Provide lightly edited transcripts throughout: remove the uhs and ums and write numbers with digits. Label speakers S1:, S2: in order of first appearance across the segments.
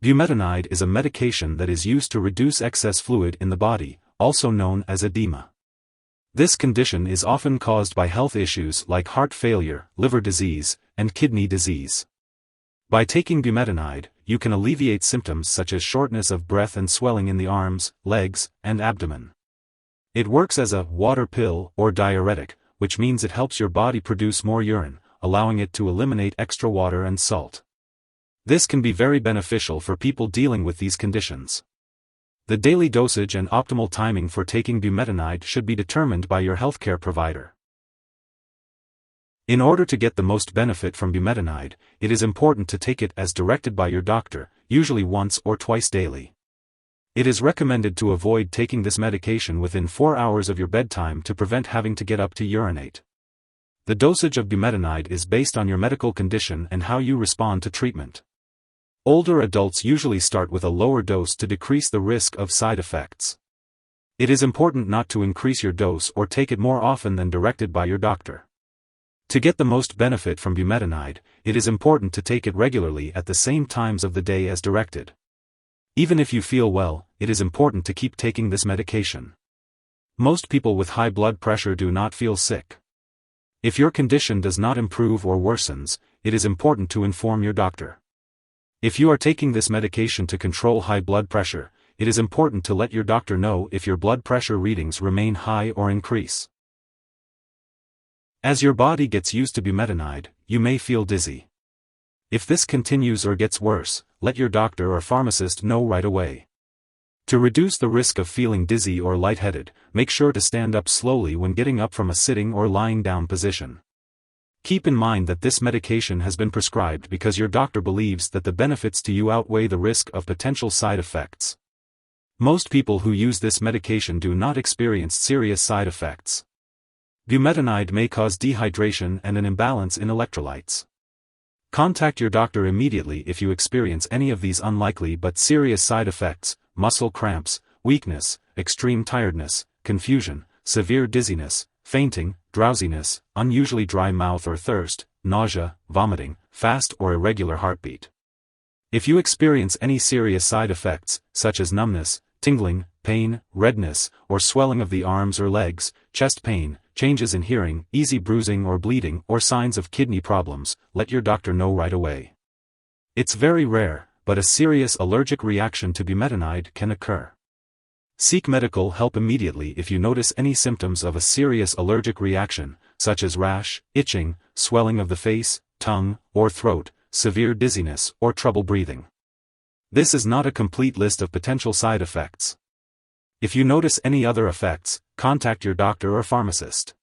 S1: Bumetanide is a medication that is used to reduce excess fluid in the body, also known as edema. This condition is often caused by health issues like heart failure, liver disease, and kidney disease. By taking bumetanide, you can alleviate symptoms such as shortness of breath and swelling in the arms, legs, and abdomen. It works as a water pill or diuretic, which means it helps your body produce more urine, allowing it to eliminate extra water and salt. This can be very beneficial for people dealing with these conditions. The daily dosage and optimal timing for taking bumetanide should be determined by your healthcare provider. In order to get the most benefit from bumetanide, it is important to take it as directed by your doctor, usually once or twice daily. It is recommended to avoid taking this medication within 4 hours of your bedtime to prevent having to get up to urinate. The dosage of bumetanide is based on your medical condition and how you respond to treatment. Older adults usually start with a lower dose to decrease the risk of side effects. It is important not to increase your dose or take it more often than directed by your doctor. To get the most benefit from bumetanide, it is important to take it regularly at the same times of the day as directed. Even if you feel well, it is important to keep taking this medication. Most people with high blood pressure do not feel sick. If your condition does not improve or worsens, it is important to inform your doctor. If you are taking this medication to control high blood pressure, it is important to let your doctor know if your blood pressure readings remain high or increase. As your body gets used to bumetanide, you may feel dizzy. If this continues or gets worse, let your doctor or pharmacist know right away. To reduce the risk of feeling dizzy or lightheaded, make sure to stand up slowly when getting up from a sitting or lying down position. Keep in mind that this medication has been prescribed because your doctor believes that the benefits to you outweigh the risk of potential side effects. Most people who use this medication do not experience serious side effects. Bumetanide may cause dehydration and an imbalance in electrolytes. Contact your doctor immediately if you experience any of these unlikely but serious side effects: muscle cramps, weakness, extreme tiredness, confusion, severe dizziness, fainting, drowsiness, unusually dry mouth or thirst, nausea, vomiting, fast or irregular heartbeat. If you experience any serious side effects, such as numbness, tingling, pain, redness, or swelling of the arms or legs, chest pain, changes in hearing, easy bruising or bleeding, or signs of kidney problems, let your doctor know right away. It's very rare, but a serious allergic reaction to bumetanide can occur. Seek medical help immediately if you notice any symptoms of a serious allergic reaction, such as rash, itching, swelling of the face, tongue, or throat, severe dizziness, or trouble breathing. This is not a complete list of potential side effects. If you notice any other effects, contact your doctor or pharmacist.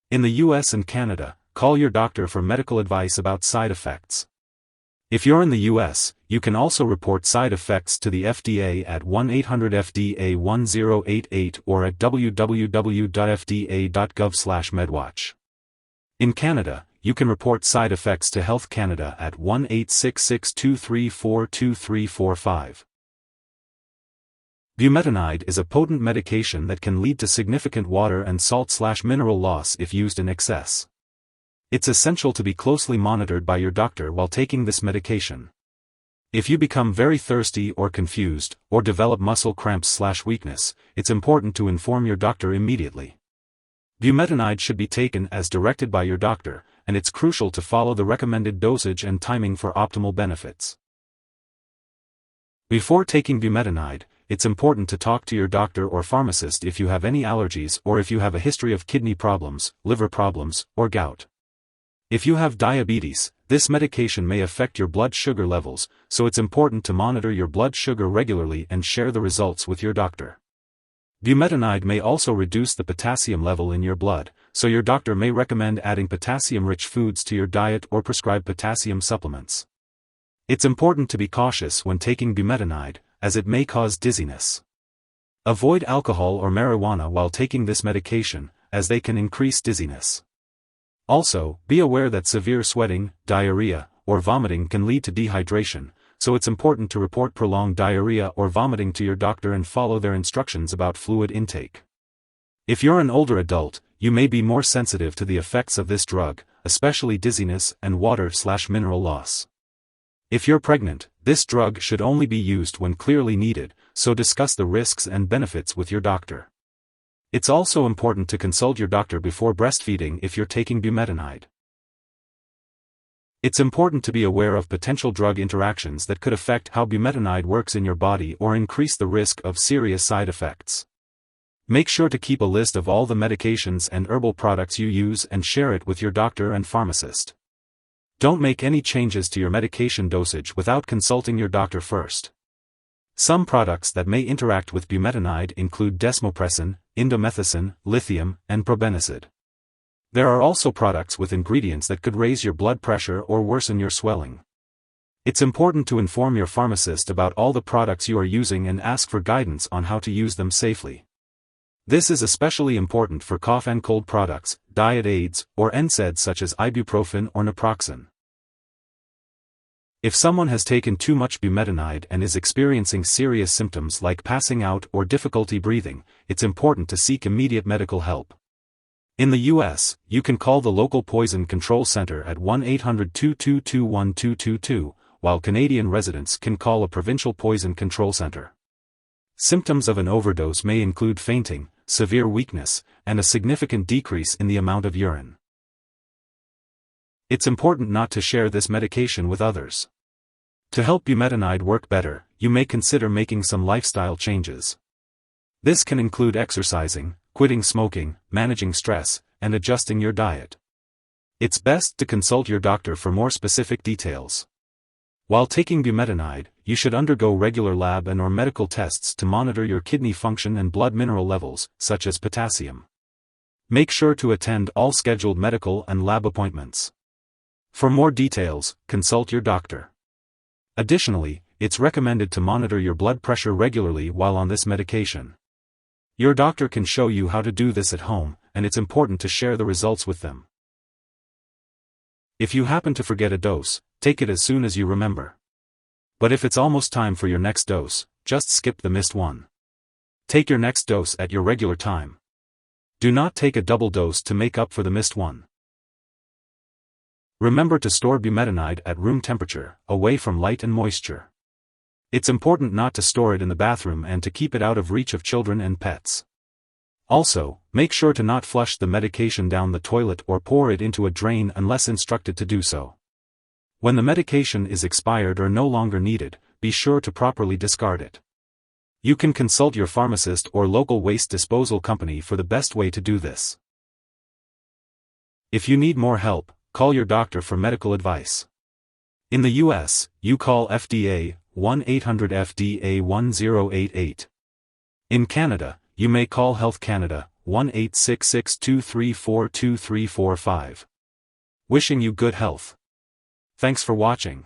S1: In the US and Canada, call your doctor for medical advice about side effects. If you're in the US, you can also report side effects to the FDA at 1-800-FDA-1088 or at www.fda.gov/medwatch. In Canada, you can report side effects to Health Canada at 1-866-234-2345. Bumetanide is a potent medication that can lead to significant water and salt/mineral loss if used in excess. It's essential to be closely monitored by your doctor while taking this medication. If you become very thirsty or confused, or develop muscle cramps/weakness, it's important to inform your doctor immediately. Bumetanide should be taken as directed by your doctor, and it's crucial to follow the recommended dosage and timing for optimal benefits. Before taking bumetanide, it's important to talk to your doctor or pharmacist if you have any allergies or if you have a history of kidney problems, liver problems, or gout. If you have diabetes, this medication may affect your blood sugar levels, so it's important to monitor your blood sugar regularly and share the results with your doctor. Bumetanide may also reduce the potassium level in your blood, so your doctor may recommend adding potassium-rich foods to your diet or prescribe potassium supplements. It's important to be cautious when taking bumetanide, as it may cause dizziness. Avoid alcohol or marijuana while taking this medication, as they can increase dizziness. Also, be aware that severe sweating, diarrhea, or vomiting can lead to dehydration, so it's important to report prolonged diarrhea or vomiting to your doctor and follow their instructions about fluid intake. If you're an older adult, you may be more sensitive to the effects of this drug, especially dizziness and water/mineral loss. If you're pregnant, This drug should only be used when clearly needed, so discuss the risks and benefits with your doctor. It's also important to consult your doctor before breastfeeding if you're taking bumetanide. It's important to be aware of potential drug interactions that could affect how bumetanide works in your body or increase the risk of serious side effects. Make sure to keep a list of all the medications and herbal products you use and share it with your doctor and pharmacist. Don't make any changes to your medication dosage without consulting your doctor first. Some products that may interact with bumetanide include desmopressin, indomethacin, lithium, and probenecid. There are also products with ingredients that could raise your blood pressure or worsen your swelling. It's important to inform your pharmacist about all the products you are using and ask for guidance on how to use them safely. This is especially important for cough and cold products, diet aids, or NSAIDs such as ibuprofen or naproxen. If someone has taken too much bumetanide and is experiencing serious symptoms like passing out or difficulty breathing, it's important to seek immediate medical help. In the U.S., you can call the local poison control center at 1-800-222-1222, while Canadian residents can call a provincial poison control center. Symptoms of an overdose may include fainting, severe weakness, and a significant decrease in the amount of urine. It's important not to share this medication with others. To help bumetanide work better, you may consider making some lifestyle changes. This can include exercising, quitting smoking, managing stress, and adjusting your diet. It's best to consult your doctor for more specific details. While taking bumetanide, you should undergo regular lab and/or medical tests to monitor your kidney function and blood mineral levels, such as potassium. Make sure to attend all scheduled medical and lab appointments. For more details, consult your doctor. Additionally, it's recommended to monitor your blood pressure regularly while on this medication. Your doctor can show you how to do this at home, and it's important to share the results with them. If you happen to forget a dose, take it as soon as you remember. But if it's almost time for your next dose, just skip the missed one. Take your next dose at your regular time. Do not take a double dose to make up for the missed one. Remember to store bumetanide at room temperature, away from light and moisture. It's important not to store it in the bathroom and to keep it out of reach of children and pets. Also, make sure to not flush the medication down the toilet or pour it into a drain unless instructed to do so. When the medication is expired or no longer needed, be sure to properly discard it. You can consult your pharmacist or local waste disposal company for the best way to do this. If you need more help, call your doctor for medical advice. In the U.S., you call FDA, 1-800-FDA-1088. In Canada, you may call Health Canada, 1-866-234-2345. Wishing you good health. Thanks for watching.